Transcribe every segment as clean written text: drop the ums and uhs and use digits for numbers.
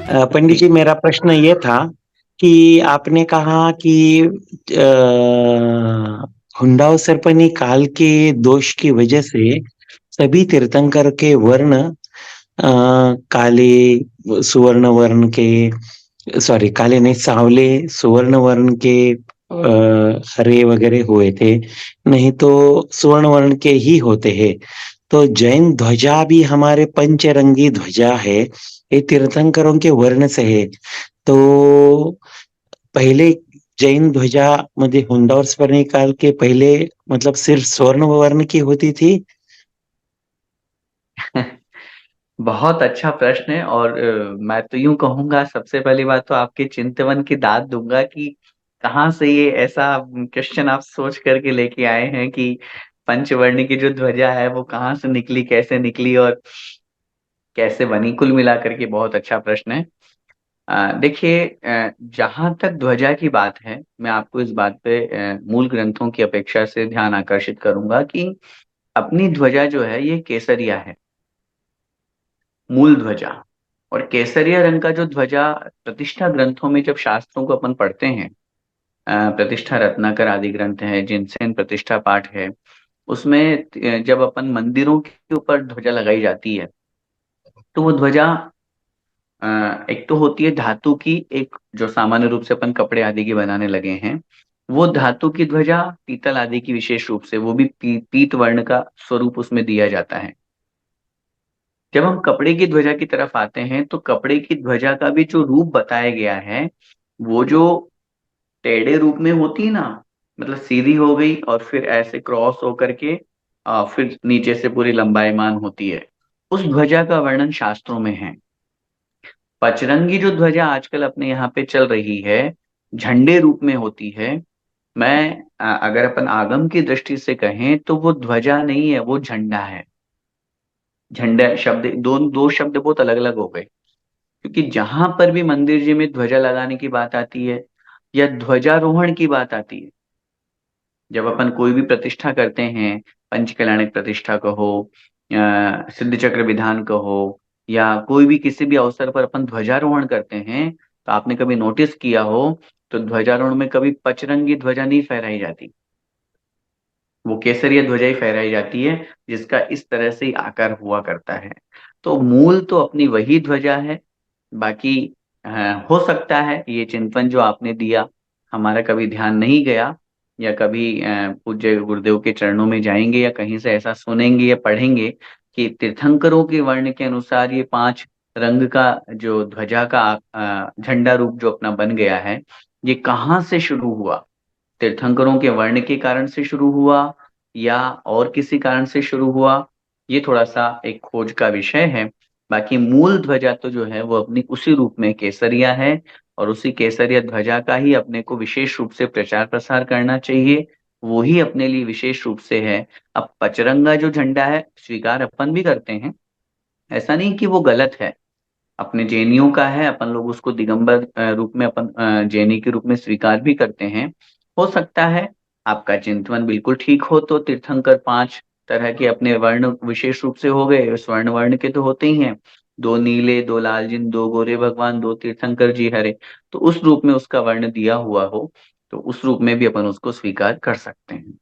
पंडित जी, मेरा प्रश्न ये था कि आपने कहा कि हुंडाओ सरपनी काल के दोष की वजह से सभी तीर्थंकर के वर्ण काले सुवर्ण वर्ण के, सॉरी काले नहीं, सांवले सुवर्ण वर्ण के हरे वगैरह हुए थे। नहीं तो सुवर्ण वर्ण के ही होते हैं। तो जैन ध्वजा भी हमारे पंचरंगी ध्वजा है, ये तीर्थंकरों के वर्ण से है। तो पहले जैन ध्वजा मध्ये हुंडावर स्वर्णिम काल के पहले मतलब सिर्फ स्वर्ण वर्ण की होती थी। बहुत अच्छा प्रश्न है। और मैं तो यूं कहूंगा, सबसे पहली बात तो आपके चिंतवन की दाद दूंगा कि कहाँ से ये ऐसा क्वेश्चन आप सोच करके लेके आए हैं कि पंचवर्ण की जो ध्वजा है वो कहाँ से निकली, कैसे निकली और कैसे बनी। कुल मिलाकर के बहुत अच्छा प्रश्न है। देखिए, जहां तक ध्वजा की बात है, मैं आपको इस बात पे मूल ग्रंथों की अपेक्षा से ध्यान आकर्षित करूंगा कि अपनी ध्वजा जो है ये केसरिया है, मूल ध्वजा। और केसरिया रंग का जो ध्वजा प्रतिष्ठा ग्रंथों में जब शास्त्रों को अपन पढ़ते हैं, प्रतिष्ठा रत्नाकर आदि ग्रंथ है, जिनसेन प्रतिष्ठा पाठ है, उसमें जब अपन मंदिरों के ऊपर ध्वजा लगाई जाती है तो वो ध्वजा एक तो होती है धातु की, एक जो सामान्य रूप से अपन कपड़े आदि की बनाने लगे हैं, वो धातु की ध्वजा पीतल आदि की, विशेष रूप से वो भी पीत वर्ण का स्वरूप उसमें दिया जाता है। जब हम कपड़े की ध्वजा की तरफ आते हैं तो कपड़े की ध्वजा का भी जो रूप बताया गया है, वो जो टेढ़े रूप में होती है ना, मतलब सीधी हो गई और फिर ऐसे क्रॉस होकर के फिर नीचे से पूरी लंबाईमान होती है, उस ध्वजा का वर्णन शास्त्रों में है। पचरंगी जो ध्वजा आजकल अपने यहाँ पे चल रही है, झंडे रूप में होती है। मैं अगर अपन आगम की दृष्टि से कहें तो वो ध्वजा नहीं है, वो झंडा है। झंडा शब्द, दो दो शब्द बहुत अलग अलग हो गए। क्योंकि जहां पर भी मंदिर जी में ध्वजा लगाने की बात आती है या ध्वजारोहण की बात आती है, जब अपन कोई भी प्रतिष्ठा करते हैं, पंचकल्याणक प्रतिष्ठा कहो, सिद्ध चक्र विधान कहो, या कोई भी किसी भी अवसर पर अपन ध्वजारोहण करते हैं, तो आपने कभी नोटिस किया हो तो ध्वजारोहण में कभी पचरंगी ध्वजा नहीं फहराई जाती, वो केसरिया ध्वजा ही फहराई जाती है, जिसका इस तरह से ही आकार हुआ करता है। तो मूल तो अपनी वही ध्वजा है। बाकी अ, हो सकता है ये चिंतन जो आपने दिया हमारा कभी ध्यान नहीं गया, या कभी पूज्य गुरुदेव के चरणों में जाएंगे या कहीं से ऐसा सुनेंगे या पढ़ेंगे कि तीर्थंकरों के वर्ण के अनुसार ये पांच रंग का जो ध्वजा का झंडा रूप जो अपना बन गया है, ये कहाँ से शुरू हुआ, तीर्थंकरों के वर्ण के कारण से शुरू हुआ या और किसी कारण से शुरू हुआ, ये थोड़ा सा एक खोज का विषय है। बाकी मूल ध्वजा तो जो है वो अपनी उसी रूप में केसरिया है, और उसी केसरिया ध्वजा का ही अपने को विशेष रूप से प्रचार प्रसार करना चाहिए। वो ही अपने लिए विशेष रूप से है। अब पचरंगा जो झंडा है स्वीकार अपन भी करते हैं, ऐसा नहीं कि वो गलत है, अपने जैनियों का है, अपन लोग उसको दिगंबर रूप में अपन जैनी के रूप में स्वीकार भी करते हैं। हो सकता है आपका चिंतवन बिल्कुल ठीक हो तो तीर्थंकर पांच तरह के अपने वर्ण विशेष रूप से हो गए, स्वर्ण वर्ण के तो होते ही हैं, दो नीले, दो लाल जिन, दो गोरे भगवान, दो तीर्थंकर जी हरे, तो उस रूप में उसका वर्ण दिया हुआ हो तो उस रूप में भी अपन उसको स्वीकार कर सकते हैं।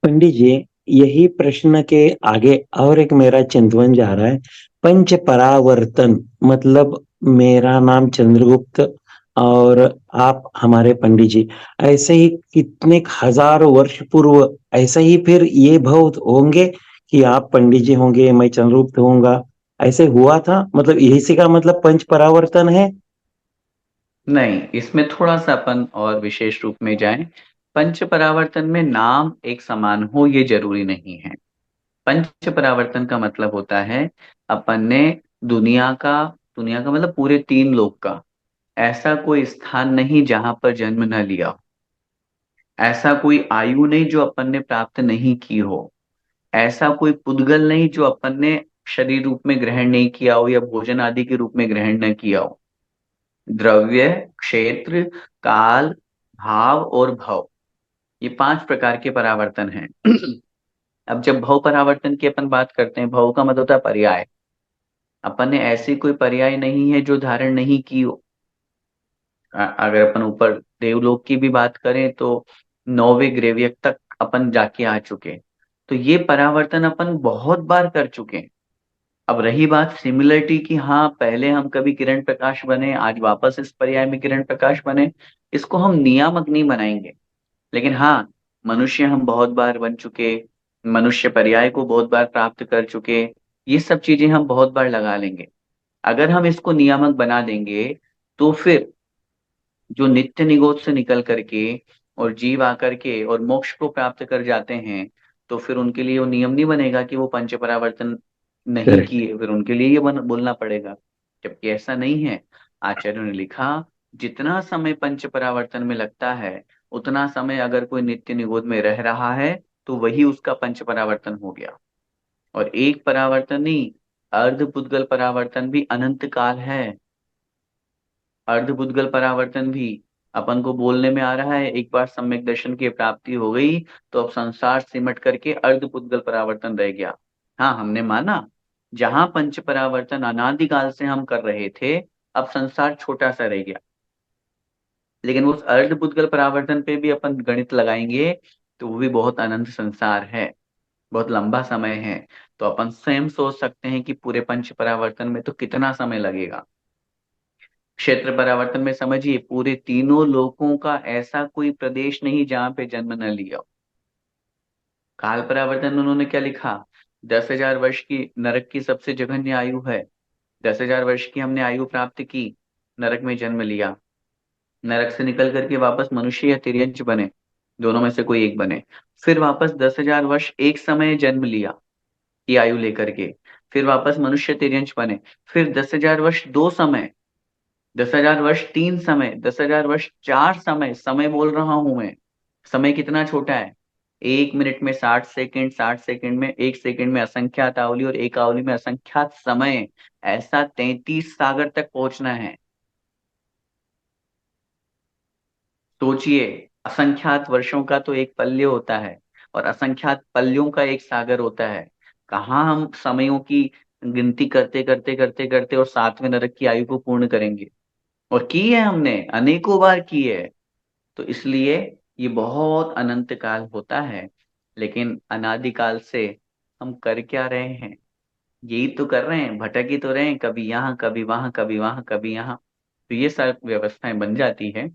पंडित जी, यही प्रश्न के आगे और एक मेरा चिंतवन जा रहा है। पंच परावर्तन मतलब मेरा नाम चंद्रगुप्त और आप हमारे पंडित जी, ऐसे ही कितने हजारों वर्ष पूर्व ऐसा ही फिर ये भाव होंगे कि आप पंडित जी होंगे, मैं चंद्रगुप्त होऊंगा, ऐसे हुआ था? मतलब यही से का मतलब पंच परावर्तन है? नहीं, इसमें थोड़ा सा अपन और विशेष रूप में जाएं। पंच परावर्तन में नाम एक समान हो ये जरूरी नहीं है। पंच परावर्तन का मतलब होता है अपन ने दुनिया का दुनिया का मतलब पूरे तीन लोक का ऐसा कोई स्थान नहीं जहां पर जन्म न लिया हो, ऐसा कोई आयु नहीं जो अपन ने प्राप्त नहीं की हो, ऐसा कोई पुद्गल नहीं जो अपन ने शरीर रूप में ग्रहण नहीं किया हो या भोजन आदि के रूप में ग्रहण न किया हो। द्रव्य, क्षेत्र, काल, भाव और भव, ये पांच प्रकार के परावर्तन हैं। अब जब भव परावर्तन की अपन बात करते हैं, भव का मतलब होता है पर्याय। अपन ने ऐसी कोई पर्याय नहीं है जो धारण नहीं की हो। अगर अपन ऊपर देवलोक की भी बात करें तो 9वें ग्रेवियक तक अपन जाके आ चुके। तो ये परावर्तन अपन बहुत बार कर चुके हैं। अब रही बात सिमिलरिटी की, हाँ पहले हम कभी किरण प्रकाश बने, आज वापस इस पर्याय में किरण प्रकाश बने, इसको हम नियामक नहीं बनाएंगे। लेकिन हाँ, मनुष्य हम बहुत बार बन चुके, मनुष्य पर्याय को बहुत बार प्राप्त कर चुके, ये सब चीजें हम बहुत बार लगा लेंगे। अगर हम इसको नियामक बना देंगे तो फिर जो नित्य निगोद से निकल करके और जीव आकर के और मोक्ष को प्राप्त कर जाते हैं, तो फिर उनके लिए वो नियम नहीं बनेगा कि वो पंच परावर्तन नहीं करेक्ट। किए, फिर उनके लिए ये बोलना पड़ेगा। जबकि ऐसा नहीं है। आचार्यों ने लिखा, जितना समय पंच परावर्तन में लगता है उतना समय अगर कोई नित्य निगोद में रह रहा है तो वही उसका पंच परावर्तन हो गया। और एक परावर्तन नहीं, अर्ध पुद्गल परावर्तन भी अनंत काल है। अर्धभुतगल परावर्तन भी अपन को बोलने में आ रहा है, एक बार सम्यक दर्शन की प्राप्ति हो गई तो अब संसार सिमट करके अर्धभुतगल परावर्तन रह गया। हाँ, हमने माना जहां पंच परावर्तन अनादिकाल से हम कर रहे थे, अब संसार छोटा सा रह गया। लेकिन उस अर्धभुतगल परावर्तन पे भी अपन गणित लगाएंगे तो वो भी बहुत अनंत संसार है, बहुत लंबा समय है। तो अपन स्वयं सोच सकते हैं कि पूरे पंच परावर्तन में तो कितना समय लगेगा। क्षेत्र परावर्तन में समझिए, पूरे तीनों लोकों का ऐसा कोई प्रदेश नहीं जहां पे जन्म न लिया हो। काल परावर्तन में उन्होंने क्या लिखा, 10,000 वर्ष की नरक की सबसे जघन्य आयु है। 10,000 वर्ष की हमने आयु प्राप्त की, नरक में जन्म लिया, नरक से निकल करके वापस मनुष्य या तिर्यंच बने, दोनों में से कोई एक बने। फिर वापस 10,000 वर्ष एक समय जन्म लिया की आयु लेकर के, फिर वापस मनुष्य तिर्यंच बने। फिर 10,000 वर्ष दो समय, 10,000 वर्ष तीन समय, 10,000 वर्ष चार समय, समय बोल रहा हूं मैं। समय कितना छोटा है, 1 मिनट में 60 सेकेंड, 60 सेकेंड में 1 सेकेंड में असंख्यात आवली और एक आवली में असंख्यात समय। ऐसा 33 सागर तक पहुंचना है। सोचिए, असंख्यात वर्षों का तो एक पल्य होता है और असंख्यात पल्यों का एक सागर होता है। कहाँ हम समयों की गिनती करते करते करते करते और 7वें नरक की आयु को पूर्ण करेंगे। और की है, हमने अनेकों बार की है। तो इसलिए ये बहुत अनंत काल होता है। लेकिन अनादिकाल से हम कर क्या रहे हैं, यही तो कर रहे हैं, भटक ही तो रहे हैं, कभी यहाँ कभी वहां, कभी वहां कभी यहाँ। तो ये सब व्यवस्थाएं बन जाती है।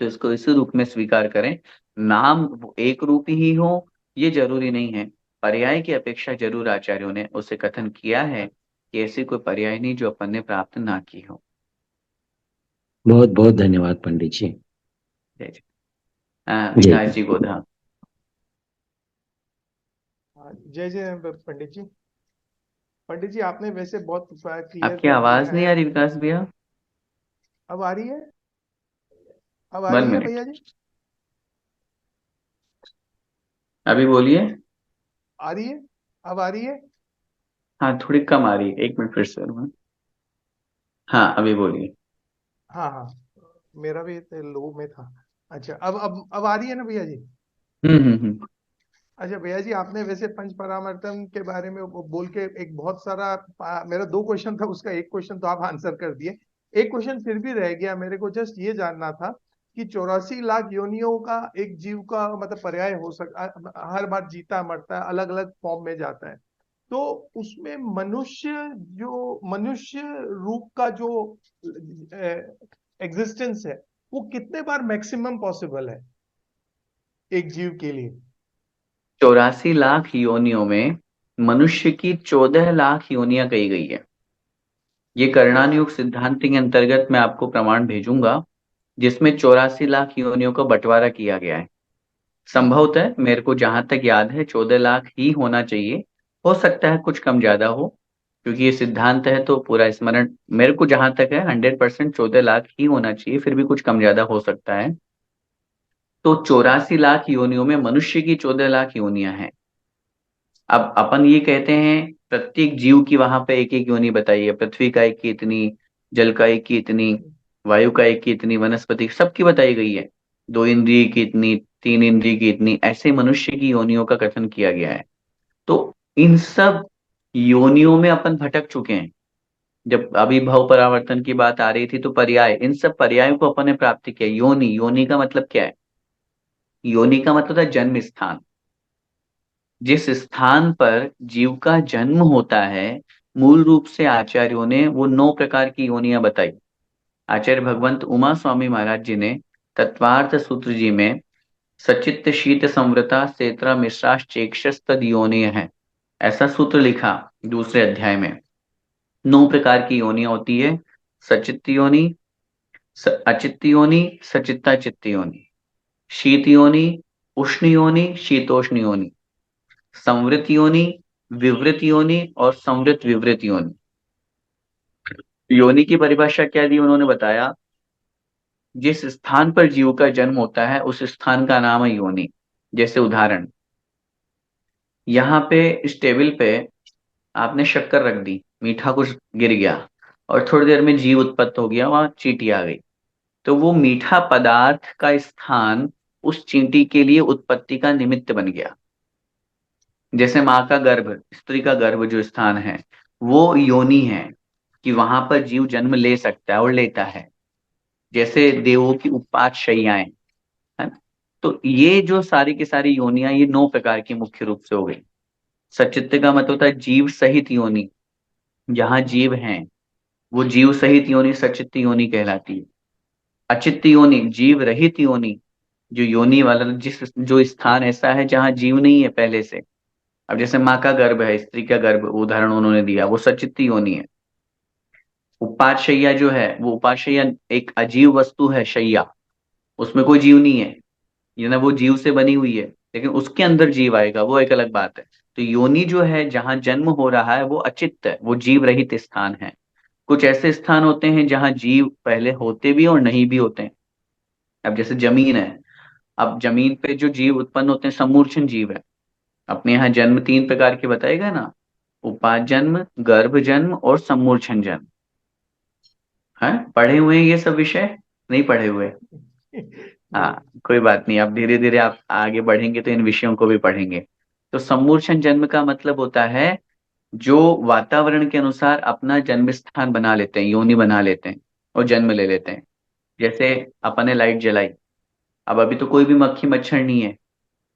तो इसको इसी रूप में स्वीकार करें। नाम एक रूप ही हो ये जरूरी नहीं है। पर्याय की अपेक्षा जरूर आचार्यों ने उसे कथन किया है कि ऐसी कोई पर्याय नहीं जो अपन ने प्राप्त ना की हो। बहुत बहुत धन्यवाद पंडित जी। जय जय। जय विकास जय। जी को था। हाँ, जय जय पंडित जी। पंडित जी आपने वैसे बहुत क्लियर आपकी कर आवाज दिया नहीं है। आ रही विकास भैया। अब आ रही है? अब आ वन रही है मिनट भैया जी? अभी बोलिए। आ रही है? अब आ रही है? हाँ, थोड़ी कम आ रही है, 1 मिनट फिर से मैं। हाँ, अभी बोलिए। हाँ हाँ, मेरा भी लो में था। अच्छा, अब आ रही है ना भैया जी? हम्म। अच्छा भैया जी, आपने वैसे पंच परावर्तन के बारे में बोल के एक बहुत सारा मेरा दो क्वेश्चन था, उसका एक क्वेश्चन तो आप आंसर कर दिए। एक क्वेश्चन फिर भी रह गया, मेरे को जस्ट ये जानना था कि 84 लाख योनियों का एक जीव का मतलब पर्याय हो सकता, हर बार जीता मरता है, अलग अलग फॉर्म में जाता है। तो उसमें मनुष्य, जो मनुष्य रूप का जो एग्जिस्टेंस है, वो कितने बार मैक्सिमम पॉसिबल है एक जीव के लिए? 84 लाख योनियों में मनुष्य की 14 लाख योनियां कही गई है। ये कर्णान हाँ। युग सिद्धांत के अंतर्गत मैं आपको प्रमाण भेजूंगा, जिसमें 84 लाख योनियों का बंटवारा किया गया है। संभवतः मेरे को जहां तक याद है 14 लाख ही होना चाहिए। हो सकता है कुछ कम ज्यादा हो, क्योंकि ये सिद्धांत है तो पूरा स्मरण मेरे को जहां तक है 100% 14 लाख ही होना चाहिए, फिर भी कुछ कम ज्यादा हो सकता है। तो 84 लाख योनियों में मनुष्य की 14 लाख योनियां हैं। अब अपन ये कहते हैं प्रत्येक जीव की वहां पे एक एक योनि बताई है, पृथ्वी का एक की इतनी, जल का एक की इतनी, वायु का एक की इतनी, वनस्पति सबकी बताई गई है। 2 इंद्रिय की इतनी, 3 इंद्रिय की इतनी, ऐसे मनुष्य की योनियों का कथन किया गया है। तो इन सब योनियों में अपन भटक चुके हैं। जब अभी भव परावर्तन की बात आ रही थी तो पर्याय, इन सब पर्यायों को अपन ने प्राप्त किया। योनि, योनि का मतलब क्या है? योनि का मतलब है जन्म स्थान। जिस स्थान पर जीव का जन्म होता है, मूल रूप से आचार्यों ने वो 9 प्रकार की योनियां बताई। आचार्य भगवंत उमा स्वामी महाराज जी ने तत्वार्थ सूत्र जी में सचित्त शीत संवृता सेत्रा मिश्राश्चेक्षस्तद योनिय है, ऐसा सूत्र लिखा दूसरे अध्याय में। 9 प्रकार की योनियां होती है। सचित्त योनि, अचित्त योनि, सचित्ता चित्त योनि, शीत योनि, उष्ण योनि, शीतोष्ण योनि, संवृत योनि, विवृत योनि और संवृत विवृत योनि। योनि की परिभाषा क्या दी उन्होंने बताया, जिस स्थान पर जीव का जन्म होता है उस स्थान का नाम है योनि। जैसे उदाहरण, यहाँ पे इस टेबल पे आपने शक्कर रख दी, मीठा कुछ गिर गया और थोड़ी देर में जीव उत्पन्न हो गया, वहां चींटी आ गई। तो वो मीठा पदार्थ का स्थान उस चींटी के लिए उत्पत्ति का निमित्त बन गया। जैसे माँ का गर्भ, स्त्री का गर्भ जो स्थान है वो योनि है, कि वहां पर जीव जन्म ले सकता है और लेता है। जैसे देवों की उपात शैयाएं, है ना? तो ये जो सारी की सारी योनियां, ये 9 प्रकार की मुख्य रूप से हो गई। सचित्त का मतलब होता है जीव सहित योनि, जहां जीव हैं वो जीव सहित योनि सचित्त योनि कहलाती है। अचित्त योनि जीव रहित योनि, जो योनि वाला जिस जो स्थान ऐसा है जहां जीव नहीं है पहले से। अब जैसे माँ का गर्भ है, स्त्री का गर्भ उदाहरण उन्होंने दिया, वो सचित्त योनि है। उपात शैया जो है, वो उपात शैया एक अजीव वस्तु है, शैया, उसमें कोई जीव नहीं है, ये ना वो जीव से बनी हुई है, लेकिन उसके अंदर जीव आएगा, वो एक अलग बात है। तो योनि जो है जहां जन्म हो रहा है वो अचित्त है, वो जीव रहित स्थान है। कुछ ऐसे स्थान होते हैं जहां जीव पहले होते भी और नहीं भी होते हैं। अब जैसे जमीन है, अब जमीन पे जो जीव उत्पन्न होते हैं समूर्छन जीव है। अपने यहाँ जन्म 3 प्रकार के बताएगा ना, उपात जन्म, गर्भ जन्म और समूर्छन जन्म। है, पढ़े हुए हैं ये सब विषय? नहीं पढ़े हुए? नहीं। हाँ, कोई बात नहीं, आप धीरे धीरे आप आगे बढ़ेंगे तो इन विषयों को भी पढ़ेंगे। तो समूर्छन जन्म का मतलब होता है जो वातावरण के अनुसार अपना जन्म स्थान बना लेते हैं, योनि बना लेते हैं और जन्म ले लेते हैं। जैसे अपन ने लाइट जलाई, अब अभी तो कोई भी मक्खी मच्छर नहीं है,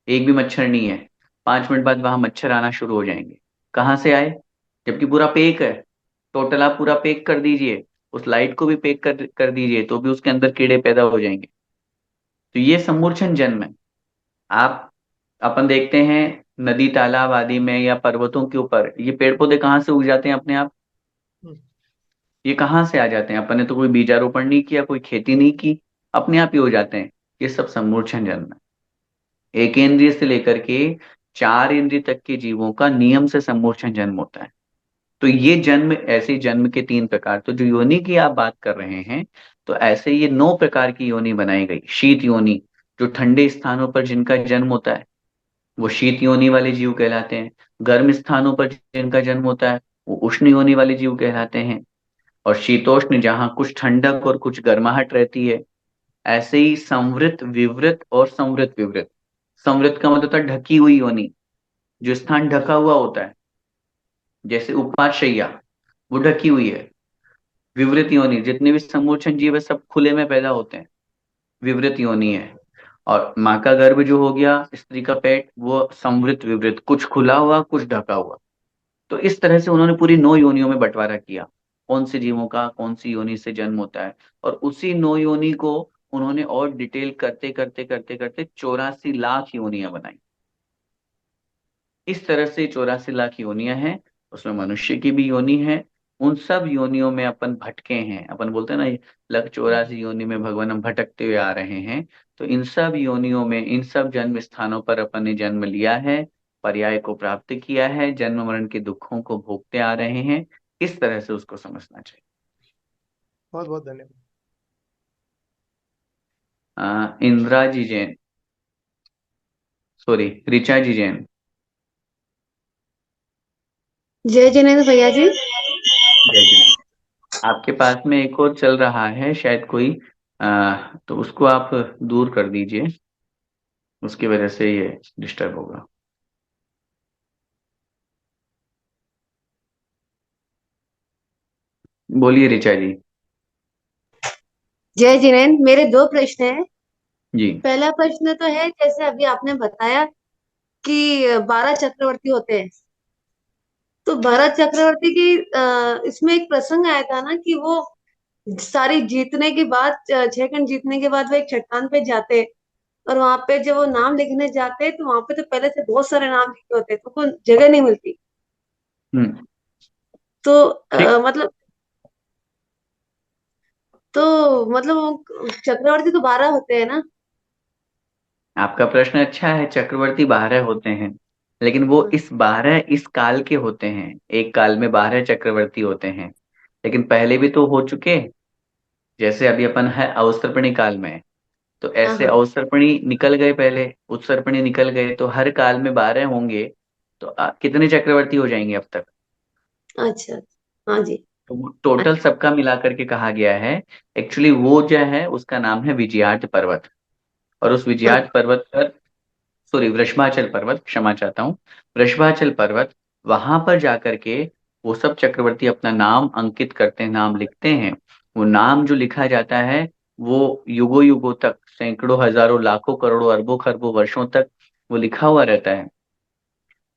एक भी मच्छर नहीं है। 5 मिनट बाद वहां मच्छर आना शुरू हो जाएंगे। कहाँ से आए? जबकि पूरा पेक है। टोटल आप पूरा पेक कर दीजिए, उस लाइट को भी पेक कर दीजिए, तो भी उसके अंदर कीड़े पैदा हो जाएंगे। तो ये समूर्छन जन्म है। आप अपन देखते हैं नदी तालाब आदि में या पर्वतों के ऊपर ये पेड़ पौधे कहाँ से उग जाते हैं अपने आप? हम्म। ये कहाँ से आ जाते हैं? अपन ने तो कोई बीजारोपण नहीं किया, कोई खेती नहीं की, अपने आप ही हो जाते हैं। ये सब समूर्छन जन्म है। एक इंद्रिय से लेकर के 4 इंद्रिय तक के जीवों का नियम से समूर्छन जन्म होता है। तो ये जन्म, ऐसे जन्म के 3 प्रकार, तो जो योनि की आप बात कर रहे हैं, तो ऐसे ये 9 प्रकार की योनि बनाई गई। शीत योनि, जो ठंडे स्थानों पर जिनका जन्म होता है वो शीत योनि वाले जीव कहलाते हैं। गर्म स्थानों पर जिनका जन्म होता है वो उष्ण योनि वाले जीव कहलाते हैं। और शीतोष्ण, जहाँ कुछ ठंडक और कुछ गर्माहट रहती है। ऐसे ही संवृत, विवृत और संवृत विवृत। संवृत का मतलब होता है ढकी हुई योनि, जो स्थान ढका हुआ होता है। जैसे उपाशय्या, वो ढकी हुई है। विवृत योनि, जितने भी समूर्छन जीव है सब खुले में पैदा होते हैं, विवृत योनि है। और माँ का गर्भ जो हो गया, स्त्री का पेट, वो संवृत विवृत, कुछ खुला हुआ कुछ ढका हुआ। तो इस तरह से उन्होंने पूरी 9 योनियों में बंटवारा किया, कौन से जीवों का कौन सी योनि से जन्म होता है। और उसी 9 योनि को उन्होंने और डिटेल करते करते करते करते 84 लाख योनियां बनाई। इस तरह से 84 लाख योनियां हैं। उसमें मनुष्य की भी योनि है। उन सब योनियों में अपन भटके हैं, अपन बोलते हैं ना, ये लग 84 योनि में भगवान हम भटकते हुए आ रहे हैं। तो इन सब योनियों में, इन सब जन्म स्थानों पर अपन ने जन्म लिया है, पर्याय को प्राप्त किया है, जन्म मरण के दुखों को भोगते आ रहे हैं। इस तरह से उसको समझना चाहिए। बहुत बहुत धन्यवाद। इंदिरा जी जैन, सॉरी, ऋचा जी जैन। जय जिनेन्द्र भैया जी। जय जिनेन्द्र। आपके पास में एक और चल रहा है शायद कोई, तो उसको आप दूर कर दीजिए, उसकी वजह से ये डिस्टर्ब होगा। बोलिए ऋचा जी। जय जिनेन्द्र, मेरे दो प्रश्न हैं। जी। पहला प्रश्न तो है, जैसे अभी आपने बताया कि 12 चक्रवर्ती होते हैं, तो भरत चक्रवर्ती की इसमें एक प्रसंग आया था ना कि वो सारी जीतने के बाद 6 खंड जीतने के बाद वो एक चट्टान पे जाते हैं, और वहां पे जब वो नाम लिखने जाते हैं तो वहां पे तो पहले से बहुत सारे नाम लिखे होते हैं, तो कोई जगह नहीं मिलती। हम्म। तो ठीक। मतलब वो चक्रवर्ती तो 12 होते हैं ना। आपका प्रश्न अच्छा है, चक्रवर्ती 12 होते हैं, लेकिन वो इस काल के होते हैं। एक काल में 12 चक्रवर्ती होते हैं, लेकिन पहले भी तो हो चुके। जैसे अभी अपन है अवसर्पणी काल में, तो हाँ ऐसे हाँ। अवसर्पणी निकल गए, पहले उत्सर्पणी निकल गए, तो हर काल में 12 होंगे। तो कितने चक्रवर्ती हो जाएंगे अब तक? अच्छा। हाँ जी। तो टोटल अच्छा। सबका मिला करके कहा गया है। एक्चुअली वो जो है उसका नाम है विजयार्थ पर्वत। और उस हाँ। विजयार्थ पर्वत पर, सॉरी वृषभाचल पर्वत, क्षमा चाहता हूँ, वृषभाचल पर्वत, वहां पर जाकर के वो सब चक्रवर्ती अपना नाम अंकित करते हैं, नाम लिखते हैं। वो नाम जो लिखा जाता है वो युगों युगों तक, सैकड़ों हजारों लाखों करोड़ों अरबों खरबों वर्षों तक वो लिखा हुआ रहता है।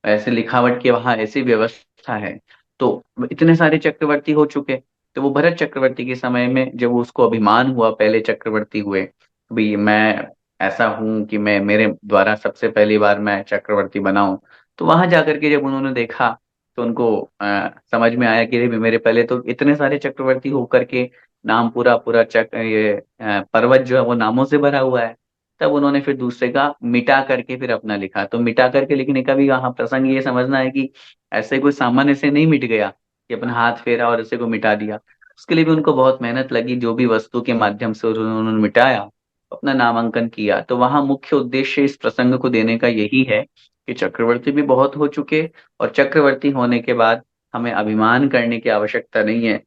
ऐसे लिखावट की वहां ऐसी व्यवस्था है। तो इतने सारे चक्रवर्ती हो चुके। तो वो भरत चक्रवर्ती के समय में जब उसको अभिमान हुआ, पहले चक्रवर्ती हुए, भाई मैं ऐसा हूं कि मैं, मेरे द्वारा सबसे पहली बार मैं चक्रवर्ती बनाऊं। तो वहां जाकर के जब उन्होंने देखा, तो उनको समझ में आया कि अरे मेरे पहले तो इतने सारे चक्रवर्ती होकर के नाम पूरा पूरा ये पर्वत जो है वो नामों से भरा हुआ है। तब उन्होंने फिर दूसरे का मिटा करके फिर अपना लिखा। तो मिटा करके लिखने का भी यहाँ प्रसंग ये समझना है कि ऐसे कोई सामान्य से नहीं मिट गया कि अपना हाथ फेरा और इसे को मिटा दिया। उसके लिए भी उनको बहुत मेहनत लगी, जो भी वस्तु के माध्यम से उन्होंने मिटाया, अपना नामांकन किया। तो वहां मुख्य उद्देश्य इस प्रसंग को देने का यही है कि चक्रवर्ती भी बहुत हो चुके, और चक्रवर्ती होने के बाद हमें अभिमान करने की आवश्यकता नहीं है।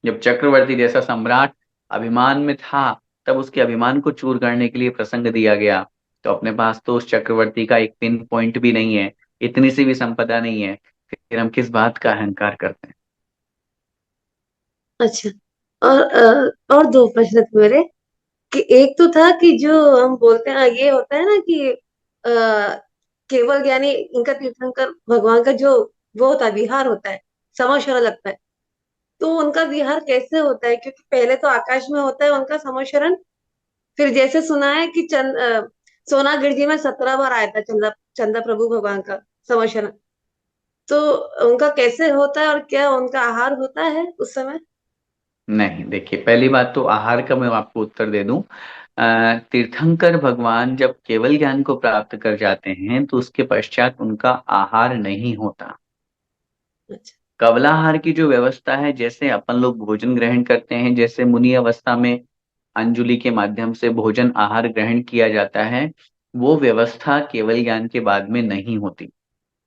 जब चक्रवर्ती जैसा सम्राट अभिमान में था, तब उसके अभिमान को चूर करने के लिए प्रसंग दिया गया। तो अपने पास तो उस चक्रवर्ती का एक पिन पॉइंट भी नहीं है, इतनी सी भी संपदा नहीं है, फिर हम किस बात का अहंकार करते हैं? अच्छा। और दो प्रश्न थे मेरे, कि एक तो था कि जो हम बोलते हैं ये होता है ना कि केवल ज्ञानी इनका तीर्थंकर भगवान का जो वो होता है, विहार होता है, समाशरण लगता है, तो उनका विहार कैसे होता है? क्योंकि पहले तो आकाश में होता है उनका समाशरण, फिर जैसे सुना है कि सोनागिर जी में 17 बार आया था चंदा प्रभु भगवान का समाशरण, तो उनका कैसे होता है और क्या उनका आहार होता है उस समय? नहीं, देखिए, पहली बात तो आहार का मैं आपको उत्तर दे दूं। तीर्थंकर भगवान जब केवल ज्ञान को प्राप्त कर जाते हैं, तो उसके पश्चात उनका आहार नहीं होता। अच्छा। कवलाहार की जो व्यवस्था है, जैसे अपन लोग भोजन ग्रहण करते हैं, जैसे मुनि अवस्था में अंजुलि के माध्यम से भोजन आहार ग्रहण किया जाता है, वो व्यवस्था केवल ज्ञान के बाद में नहीं होती।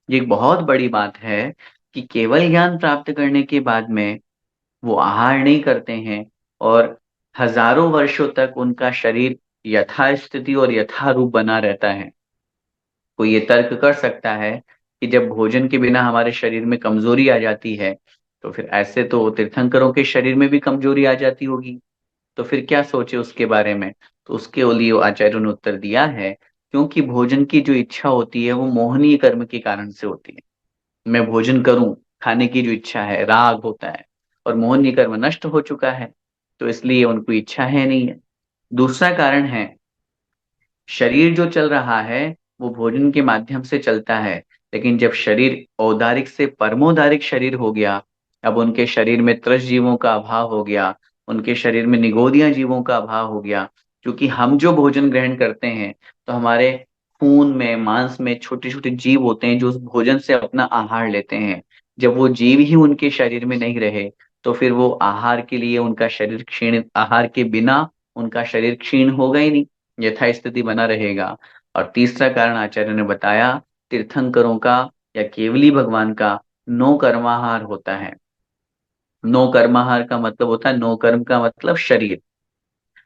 ये एक बहुत बड़ी बात है कि केवल ज्ञान प्राप्त करने के बाद में वो आहार नहीं करते हैं, और हजारों वर्षों तक उनका शरीर यथास्थिति और यथारूप बना रहता है। कोई ये तर्क कर सकता है कि जब भोजन के बिना हमारे शरीर में कमजोरी आ जाती है, तो फिर ऐसे तो तीर्थंकरों के शरीर में भी कमजोरी आ जाती होगी, तो फिर क्या सोचे उसके बारे में? तो उसके लिए आचार्यों ने उत्तर दिया है, क्योंकि भोजन की जो इच्छा होती है वो मोहनीय कर्म के कारण से होती है। मैं भोजन करूं, खाने की जो इच्छा है, राग होता है, और मोहनीय कर्म नष्ट हो चुका है, तो इसलिए उनको इच्छा है नहीं है। दूसरा कारण है, शरीर जो चल रहा है वो भोजन के माध्यम से चलता है, लेकिन जब शरीर औदारिक से परमोदारिक शरीर हो गया, अब उनके शरीर में त्रस जीवों का अभाव हो गया, उनके शरीर में निगोदिया जीवों का अभाव हो गया। क्योंकि हम जो भोजन ग्रहण करते हैं, तो हमारे खून में, मांस में छोटे छोटे जीव होते हैं जो उस भोजन से अपना आहार लेते हैं। जब वो जीव ही उनके शरीर में नहीं रहे, तो फिर वो आहार के लिए उनका शरीर क्षीण, आहार के बिना उनका शरीर क्षीण होगा ही नहीं, यथास्थिति बना रहेगा। और तीसरा कारण आचार्य ने बताया, तीर्थंकरों का या केवली भगवान का नो कर्माहार होता है। नो कर्माहार का मतलब होता है, नो कर्म का मतलब शरीर।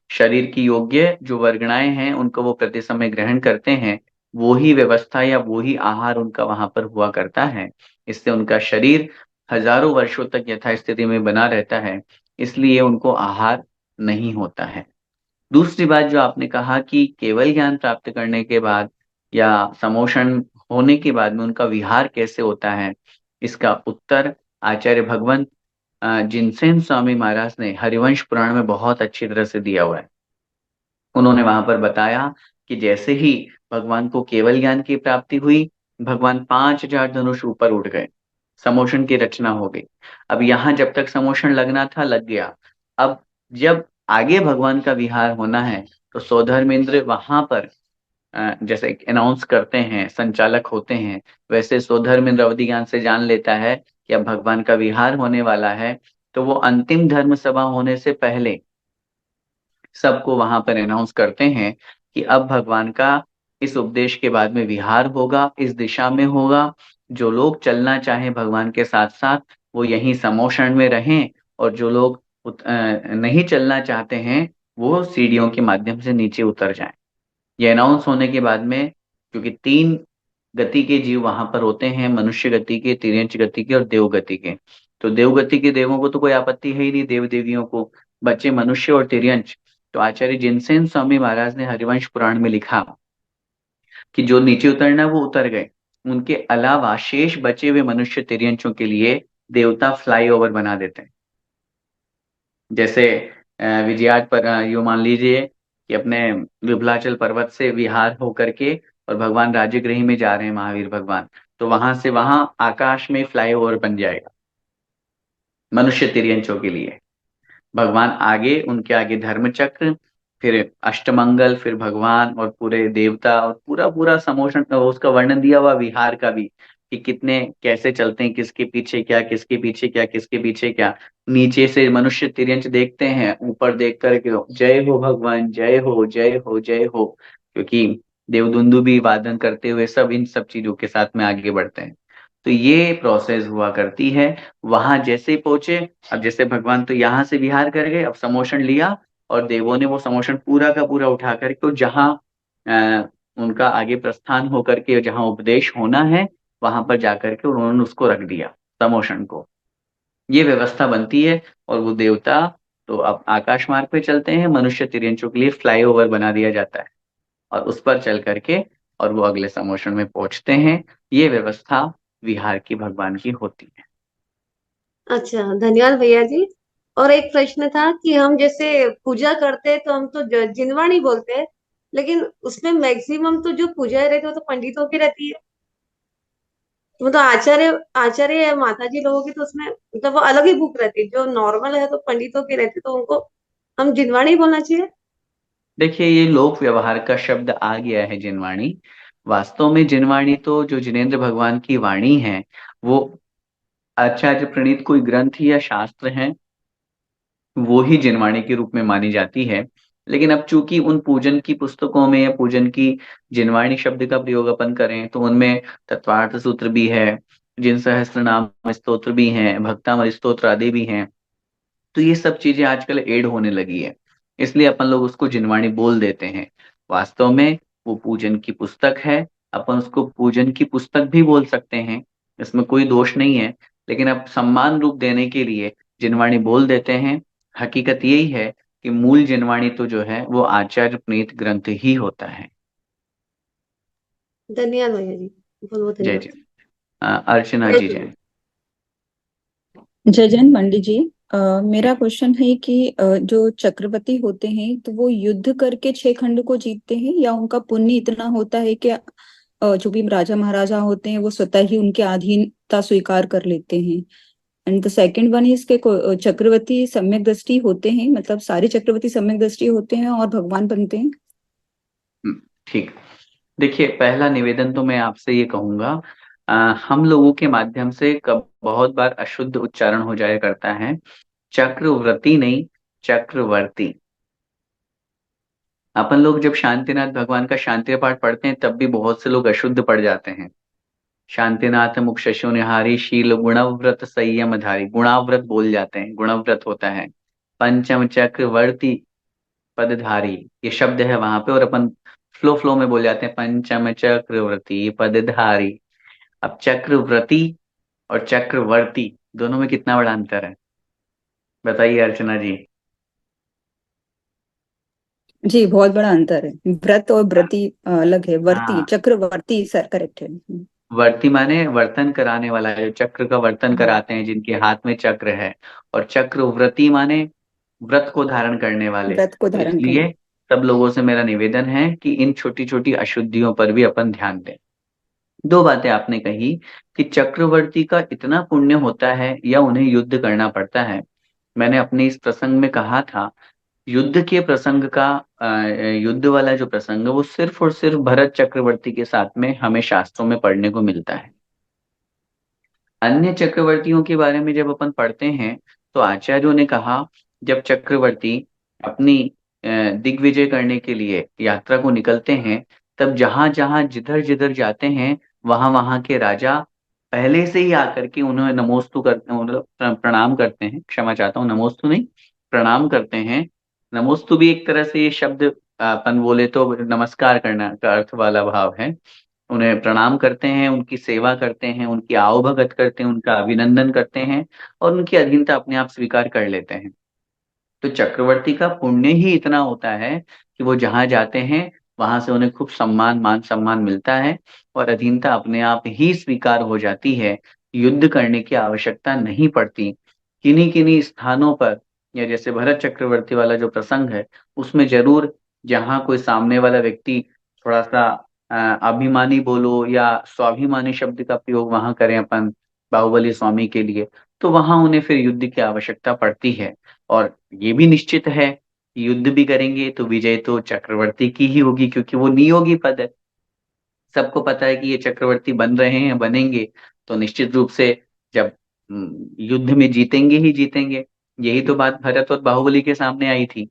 शरीर की योग्य जो वर्गणाएं हैं उनको वो प्रति समय ग्रहण करते हैं, वो ही व्यवस्था या वो ही आहार उनका वहां पर हुआ करता है। इससे उनका शरीर हजारों वर्षों तक यथास्थिति में बना रहता है, इसलिए उनको आहार नहीं होता है। दूसरी बात जो आपने कहा कि केवल ज्ञान प्राप्त करने के बाद या समोषण होने के बाद में उनका विहार कैसे होता है, इसका उत्तर आचार्य भगवंत जिनसेन स्वामी महाराज ने हरिवंश पुराण में बहुत अच्छी तरह से दिया हुआ है। उन्होंने वहां पर बताया कि जैसे ही भगवान को केवल ज्ञान की प्राप्ति हुई, भगवान 5,000 धनुष ऊपर उठ गए, समोषण की रचना हो गई। अब यहाँ जब तक समोषण लगना था लग गया। अब जब आगे भगवान का विहार होना है तो सौधर्मेंद्र वहां पर जैसे अनाउंस करते हैं, संचालक होते हैं, वैसे सौधर्मेंद्र अवधि ज्ञान से जान लेता है कि अब भगवान का विहार होने वाला है। तो वो अंतिम धर्म सभा होने से पहले सबको वहां पर अनाउंस करते हैं कि अब भगवान का इस उपदेश के बाद में विहार होगा, इस दिशा में होगा। जो लोग चलना चाहें भगवान के साथ साथ वो यहीं समोषण में रहें, और जो लोग नहीं चलना चाहते हैं वो सीढ़ियों के माध्यम से नीचे उतर जाएं। ये अनाउंस होने के बाद में, क्योंकि 3 गति के जीव वहां पर होते हैं, मनुष्य गति के, तिर्यंच गति के और देव गति के। तो देव गति के देवों को तो कोई आपत्ति है ही नहीं, देव देवियों को, बच्चे मनुष्य और तिर्यंच। तो आचार्य जिनसेन स्वामी महाराज ने हरिवंश पुराण में लिखा कि जो नीचे उतरना वो उतर गए, उनके अलावा शेष बचे हुए मनुष्य तिर्यंचों के लिए देवता फ्लाईओवर बना देते हैं। जैसे विजयात पर यूं मान लीजिए कि अपने विभलाचल पर्वत से विहार होकर के और भगवान राजगृह में जा रहे हैं महावीर भगवान, तो वहां से वहां आकाश में फ्लाईओवर बन जाएगा मनुष्य तिर्यंचों के लिए। भगवान आगे, उनके आगे धर्मचक्र, फिर अष्टमंगल, फिर भगवान और पूरे देवता, और पूरा पूरा समोषण उसका वर्णन दिया हुआ विहार का भी, कि कितने कैसे चलते हैं, किसके पीछे क्या, किसके पीछे क्या, किसके पीछे क्या। नीचे से मनुष्य तिर्यंच देखते हैं, ऊपर देख करके जय हो भगवान, जय हो, जय हो, जय हो, क्योंकि देवदुन्दुभी वादन करते हुए सब इन सब चीजों के साथ में आगे बढ़ते हैं। तो ये प्रोसेस हुआ करती है। वहां जैसे ही पहुंचे, अब जैसे भगवान तो यहाँ से विहार कर गए, अब समोषण लिया और देवों ने वो समोषण पूरा का पूरा उठा करके जहाँ उनका आगे प्रस्थान होकर के जहाँ उपदेश होना है वहां पर जाकर के उन्होंने उसको रख दिया, समोषण को। ये व्यवस्था बनती है। और वो देवता तो अब आकाश मार्ग पे चलते हैं, मनुष्य तिर्यंचों के लिए फ्लाईओवर बना दिया जाता है और उस पर चल करके और वो अगले समोषण में पहुंचते हैं। ये व्यवस्था विहार की भगवान की होती है। अच्छा, धन्यवाद भैया जी। और एक प्रश्न था कि हम जैसे पूजा करते हैं तो हम तो जिनवाणी बोलते हैं, लेकिन उसमें मैक्सिमम तो जो पूजा रहती है वो तो पंडितों की रहती है। वो तो आचार्य आचार्य या माता जी लोगों की तो उसमें मतलब वो अलग ही बुक रहती है। जो नॉर्मल है तो पंडितों की रहती है, तो उनको हम जिनवाणी बोलना चाहिए। देखिए, ये लोक व्यवहार का शब्द आ गया है जिनवाणी। वास्तव में जिनवाणी तो जो जिनेंद्र भगवान की वाणी है, वो आचार्य प्रणीत कोई ग्रंथ या शास्त्र है, वो ही जिनवाणी के रूप में मानी जाती है। लेकिन अब चूंकि उन पूजन की पुस्तकों में या पूजन की जिनवाणी शब्द का प्रयोग अपन करें तो उनमें तत्वार्थ सूत्र भी है, जिन सहस्त्र नाम स्तोत्र भी हैं, भक्तामृत स्तोत्र आदि भी हैं। तो ये सब चीजें आजकल ऐड होने लगी है, इसलिए अपन लोग उसको जिनवाणी बोल देते हैं। वास्तव में वो पूजन की पुस्तक है, अपन उसको पूजन की पुस्तक भी बोल सकते हैं, इसमें कोई दोष नहीं है। लेकिन अब सम्मान रूप देने के लिए जिनवाणी बोल देते हैं। हकीकत यही है कि मूल जिनवाणी तो जो है वो आचार्य प्रणीत ग्रंथ ही होता है। धन्यवाद भैया जी, बहुत बहुत जय धन्यवाद। जय। अर्चना जय जी, श्री जय। जय जैन पंडित जी। मेरा क्वेश्चन है कि जो चक्रवर्ती होते हैं तो वो युद्ध करके 6 खंड को जीतते हैं, या उनका पुण्य इतना होता है कि जो भी राजा महाराजा होते हैं वो स्वतः ही उनकी अधीनता स्वीकार कर लेते हैं। And the second one is के चक्रवर्ती सम्यक दृष्टि होते हैं, मतलब सारे चक्रवर्ती सम्यक दृष्टि होते हैं और भगवान बनते हैं। ठीक। देखिए, पहला निवेदन तो मैं आपसे ये कहूंगा, हम लोगों के माध्यम से कब बहुत बार अशुद्ध उच्चारण हो जाया करता है। चक्रवर्ती नहीं, चक्रवर्ती। अपन लोग जब शांतिनाथ भगवान का शांति पाठ पढ़ते हैं तब भी बहुत से लोग अशुद्ध पढ़ जाते हैं। शांतिनाथ मुख शशु निहारी, शील गुणव्रत संयम धारी, गुणाव्रत बोल जाते हैं, गुणव्रत होता है। पंचम चक्रवर्ती पदधारी, ये शब्द है वहां पे, और अपन फ्लो फ्लो में बोल जाते हैं पंचम चक्रवर्ती पदधारी। अब चक्रवर्ती और चक्रवर्ती दोनों में कितना बड़ा अंतर है, बताइए अर्चना जी। जी बहुत बड़ा अंतर है, व्रत और व्रती अलग है, वर्ती हाँ, चक्रवर्ती सर करेक्ट है। वर्ती माने वर्तन कराने वाला, जो चक्र का वर्तन हाँ, कराते हैं, जिनके हाथ में चक्र है। और चक्रव्रती माने व्रत को धारण करने वाले। व्रत को तो धारण करना। इसलिए सब लोगों से मेरा निवेदन है कि इन छोटी छोटी अशुद्धियों पर भी अपन ध्यान दें। दो बातें आपने कही कि चक्रवर्ती का इतना पुण्य होता है या उन्हें युद्ध करना पड़ता है। मैंने अपने इस प्रसंग में कहा था, युद्ध के प्रसंग का युद्ध वाला जो प्रसंग है वो सिर्फ और सिर्फ भरत चक्रवर्ती के साथ में हमें शास्त्रों में पढ़ने को मिलता है। अन्य चक्रवर्तियों के बारे में जब अपन पढ़ते हैं तो आचार्यों ने कहा, जब चक्रवर्ती अपनी दिग्विजय करने के लिए यात्रा को निकलते हैं, तब जहां जहां जिधर जिधर जाते हैं वहां वहां के राजा पहले से ही आकर के उन्हें नमोस्तु करते हैं, मतलब प्रणाम करते हैं, क्षमा चाहता हूँ, नमोस्तु नहीं, प्रणाम करते हैं। नमोस्तु भी एक तरह से ये शब्द अपन बोले तो नमस्कार करना का अर्थ वाला भाव है। उन्हें प्रणाम करते हैं, उनकी सेवा करते हैं, उनकी आवभगत करते हैं, उनका अभिनंदन करते हैं और उनकी अधीनता अपने आप स्वीकार कर लेते हैं। तो चक्रवर्ती का पुण्य ही इतना होता है कि वो जहां जाते हैं वहां से उन्हें खूब सम्मान, मान सम्मान मिलता है और अधीनता अपने आप ही स्वीकार हो जाती है। युद्ध करने की आवश्यकता नहीं पड़ती। किन्हीं किन्हीं स्थानों पर, या जैसे भरत चक्रवर्ती वाला जो प्रसंग है उसमें जरूर, जहां कोई सामने वाला व्यक्ति थोड़ा सा अभिमानी बोलो या स्वाभिमानी शब्द का प्रयोग वहां करें अपन बाहुबली स्वामी के लिए, तो वहां उन्हें फिर युद्ध की आवश्यकता पड़ती है। और ये भी निश्चित है कि युद्ध भी करेंगे तो विजय तो चक्रवर्ती की ही होगी, क्योंकि वो नियोगी पद है। सबको पता है कि ये चक्रवर्ती बन रहे हैं, बनेंगे, तो निश्चित रूप से जब युद्ध में जीतेंगे ही जीतेंगे। यही तो बात भरत और बाहुबली के सामने आई थी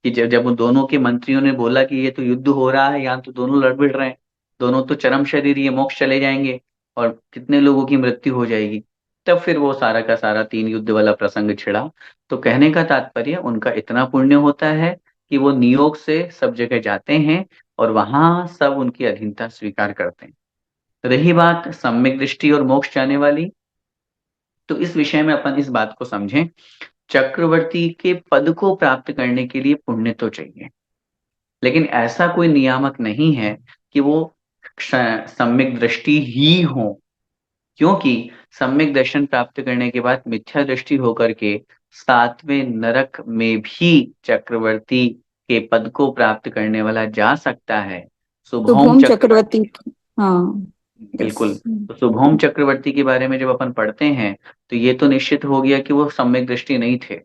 कि जब जब उन दोनों के मंत्रियों ने बोला कि ये तो युद्ध हो रहा है, यहाँ तो दोनों लड़ भिड़ रहे हैं, दोनों तो चरम शरीर, ये मोक्ष चले जाएंगे और कितने लोगों की मृत्यु हो जाएगी। तब फिर वो सारा का सारा तीन युद्ध वाला प्रसंग छिड़ा। तो कहने का तात्पर्य, उनका इतना पुण्य होता है कि वो नियोग से सब जगह जाते हैं और वहां सब उनकी अधीनता स्वीकार करते हैं। रही बात सम्यक दृष्टि और मोक्ष जाने वाली, तो इस विषय में अपन इस बात को समझें, चक्रवर्ती के पद को प्राप्त करने के लिए पुण्य तो चाहिए, लेकिन ऐसा कोई नियामक नहीं है कि वो सम्यक दृष्टि ही हो। क्योंकि सम्यक दर्शन प्राप्त करने के बाद मिथ्या दृष्टि होकर के सातवें नरक में भी चक्रवर्ती के पद को प्राप्त करने वाला जा सकता है। शुभोम शुभम चक्रवर्ती। चक्रवर्ती, हाँ। यस। बिल्कुल। तो शुभोम चक्रवर्ती के बारे में जब अपन पढ़ते हैं तो ये तो निश्चित हो गया कि वो सम्यक दृष्टि नहीं थे।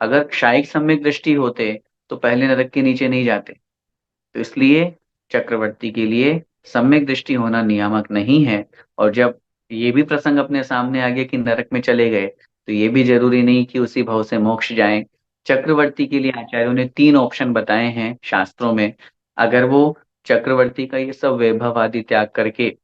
अगर क्षायिक सम्यक दृष्टि होते तो पहले नरक के नीचे नहीं जाते। तो इसलिए चक्रवर्ती के लिए सम्यक दृष्टि होना नियामक नहीं है। और जब ये भी प्रसंग अपने सामने आ गया कि नरक में चले गए, तो ये भी जरूरी नहीं कि उसी भव से मोक्ष जाएं। चक्रवर्ती के लिए आचार्यों ने तीन ऑप्शन बताए हैं शास्त्रों में। अगर वो चक्रवर्ती का ये सब वैभव आदि त्याग करके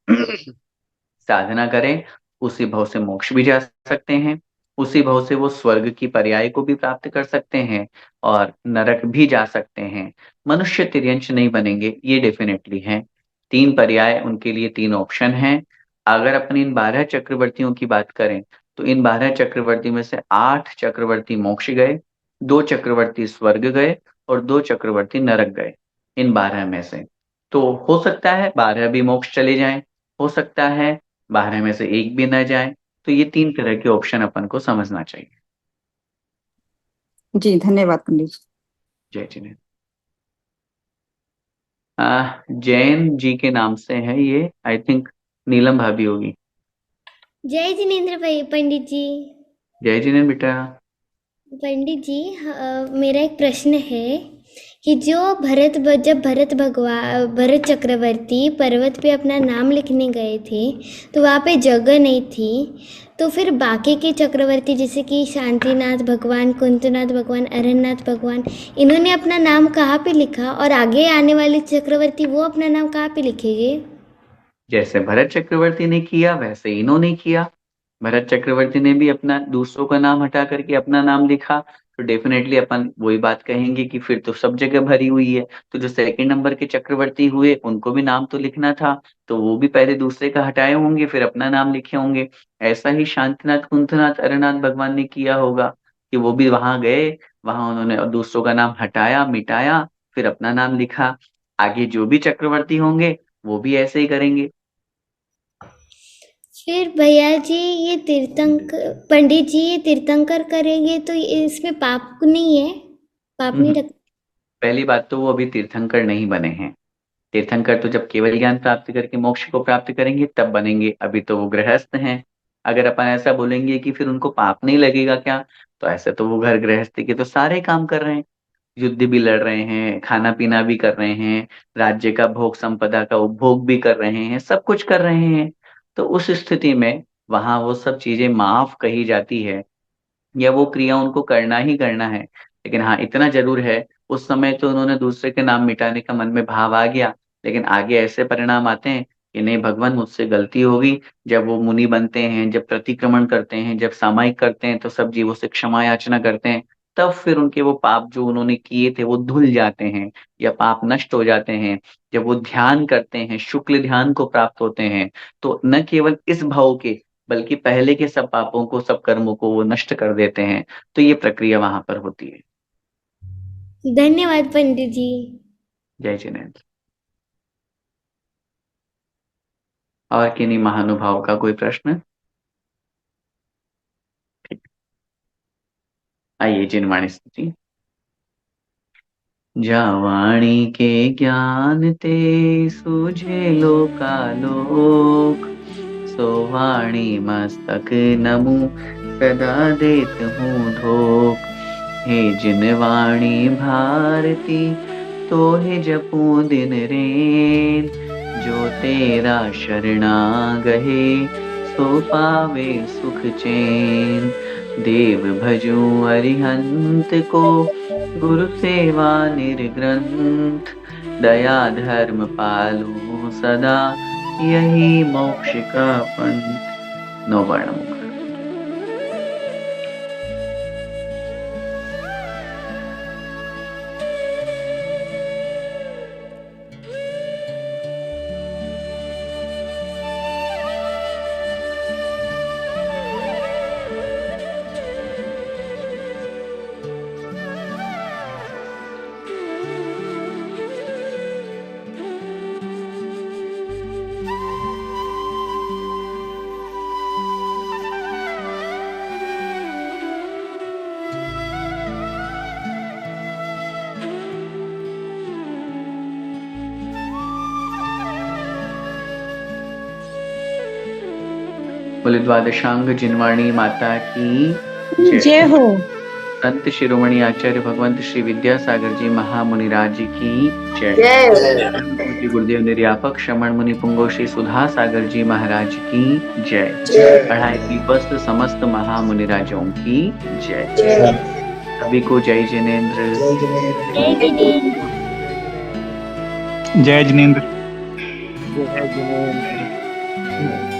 साधना करें, उसी भव से मोक्ष भी जा सकते हैं, उसी भव से वो स्वर्ग की पर्याय को भी प्राप्त कर सकते हैं और नरक भी जा सकते हैं। मनुष्य तिर्यंश नहीं बनेंगे, ये डेफिनेटली है। तीन पर्याय उनके लिए, तीन ऑप्शन हैं। अगर अपनी इन 12 चक्रवर्तियों की बात करें तो इन 12 चक्रवर्ती में से 8 चक्रवर्ती मोक्ष गए, 2 चक्रवर्ती स्वर्ग गए और 2 चक्रवर्ती नरक गए, इन 12 में से। तो हो सकता है 12 भी मोक्ष चले जाएं, हो सकता है 12 में से एक भी न जाए। तो ये तीन तरह के ऑप्शन अपन को समझना चाहिए। जी धन्यवाद पंडित जी। जय जिनेन्द्र। जैन जी के नाम से है ये, आई थिंक नीलम भाभी होगी। जय जिनेन्द्र भाई पंडित जी। जय जिनेन्द्र बेटा। पंडित जी, मेरा एक प्रश्न है कि जब भरत चक्रवर्ती पर्वत पे अपना नाम लिखने गए थे तो वहाँ पे जगह नहीं थी, तो फिर बाकी के चक्रवर्ती जैसे कि शांतिनाथ भगवान, कुंतनाथ भगवान, अरण्यनाथ भगवान, इन्होंने अपना नाम कहाँ पे लिखा और आगे आने वाले चक्रवर्ती वो अपना नाम कहाँ पे लिखेंगे? जैसे भरत चक्रवर्ती ने किया वैसे इन्होंने किया। भरत चक्रवर्ती ने भी अपना दूसरों का नाम हटा करके अपना नाम लिखा, तो डेफिनेटली अपन वही बात कहेंगे कि फिर तो सब जगह भरी हुई है। तो जो सेकंड नंबर के चक्रवर्ती हुए उनको भी नाम तो लिखना था, तो वो भी पहले दूसरे का हटाए होंगे फिर अपना नाम लिखे होंगे। ऐसा ही शांतिनाथ कुंथनाथ अरनाथ भगवान ने किया होगा कि वो भी वहां गए, वहां उन्होंने दूसरों का नाम हटाया मिटाया, फिर अपना नाम लिखा। आगे जो भी चक्रवर्ती होंगे वो भी ऐसे ही करेंगे। फिर भैया जी ये तीर्थंकर पंडित जी ये तीर्थंकर करेंगे तो इसमें पाप नहीं है, पाप नहीं रख पहली बात तो वो अभी तीर्थंकर नहीं बने हैं। तीर्थंकर तो जब केवल ज्ञान प्राप्त करके मोक्ष को प्राप्त करेंगे तब बनेंगे, अभी तो वो गृहस्थ हैं। अगर अपन ऐसा बोलेंगे कि फिर उनको पाप नहीं लगेगा क्या, तो ऐसे तो वो घर गृहस्थी के तो सारे काम कर रहे हैं, युद्ध भी लड़ रहे हैं, खाना पीना भी कर रहे हैं, राज्य का भोग संपदा का उपभोग भी कर रहे हैं, सब कुछ कर रहे हैं। तो उस स्थिति में वहां वो सब चीजें माफ कही जाती है, या वो क्रिया उनको करना ही करना है। लेकिन हाँ इतना जरूर है, उस समय तो उन्होंने दूसरे के नाम मिटाने का मन में भाव आ गया, लेकिन आगे ऐसे परिणाम आते हैं कि नहीं भगवान मुझसे गलती होगी। जब वो मुनि बनते हैं, जब प्रतिक्रमण करते हैं, जब सामायिक करते हैं, तो सब जीवों से क्षमा याचना करते हैं, तब फिर उनके वो पाप जो उन्होंने किए थे वो धुल जाते हैं या पाप नष्ट हो जाते हैं। जब वो ध्यान करते हैं, शुक्ल ध्यान को प्राप्त होते हैं, तो न केवल इस भाव के बल्कि पहले के सब पापों को सब कर्मों को वो नष्ट कर देते हैं। तो ये प्रक्रिया वहां पर होती है। धन्यवाद पंडित जी। जय जिनेन्द्र। और किन्हीं महानुभाव का कोई प्रश्न? ठीक, आइए जिनवाणी स्तुति। जावाणी के ज्ञान ते सूझे लोकालोक, सोवाणी मस्तक नमु सदा देत हूँ ढोक। हे जिनवाणी भारती तो हे जपू दिन रेन, जो तेरा शरणा गहे सो पावे सुख चैन। देव भजू अरिहंत को गुरु सेवा निर्ग्रंथ, दया धर्म पालू सदा यही मोक्ष का पंथ। नौवर्ण मुख। बोले द्वादशांग जिनवाणी माता की जय हो। संत शिरोमणि आचार्य भगवंत श्री विद्यासागर जी महामुनि राज की जय। जय। गुरुदेव निर्यापक श्रमण मुनि पुंगो श्री सुधा सागर जी महाराज की जय। पढ़ाई दीपस्थ समस्त महामुनि राजों की जय। सभी को जय जिनेन्द्र। जय जिनेन्द्र। जय जिनेन्द्र। जय जिनेन्द्र।